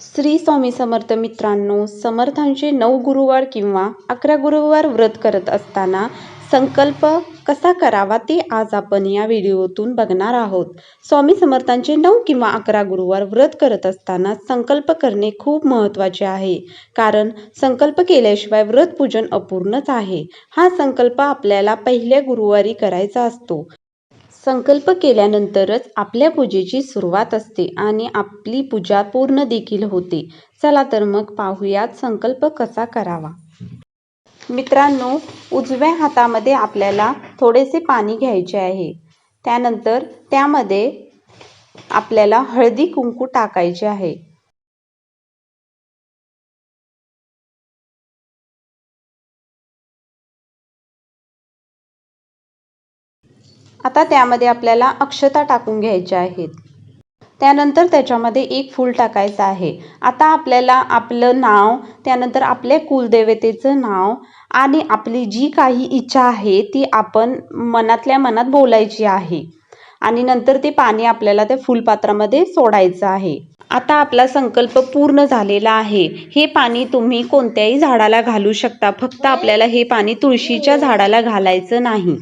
श्री स्वामी समर्थ मित्रांनो, समर्थांचे 9 गुरुवार किंवा 11 गुरुवार व्रत करत असताना संकल्प कसा करावा ते आज आपण या व्हिडिओतून बघणार आहोत। स्वामी समर्थांचे 9 किंवा 11 गुरुवार व्रत करत असताना संकल्प करणे खूप महत्त्वाचे आहे, कारण संकल्प केल्याशिवाय व्रत पूजन अपूर्णच आहे। हा संकल्प आपल्याला पहिल्या गुरुवारी करायचा असतो। संकल्प केल्यानंतरच आपल्या पूजेची सुरुवात असते आणि आपली पूजा पूर्ण देखील होते। चला तर मग पाहूयात संकल्प कसा करावा। मित्रांनो, उजव्या हातामध्ये आपल्याला थोडेसे पाणी घ्यायचे आहे। त्यानंतर त्यामध्ये आपल्याला हळदी कुंकू टाकायचे आहे। आता त्यामध्ये आपल्याला अक्षता टाकून घ्यायच्या आहेत। त्यानंतर त्याच्यामध्ये एक फूल टाकायचं आहे। आता आपल्याला आपलं नाव, त्यानंतर आपल्या कुलदेवतेचं नाव आणि आपली जी काही इच्छा आहे ती आपण मनातल्या मनात बोलायची आहे आणि नंतर ते पाणी आपल्याला त्या फुलपात्रामध्ये सोडायचं आहे। आता आपला संकल्प पूर्ण झालेला आहे। हे पाणी तुम्ही कोणत्याही झाडाला घालू शकता, फक्त आपल्याला हे पाणी तुळशीच्या झाडाला घालायचं नाही।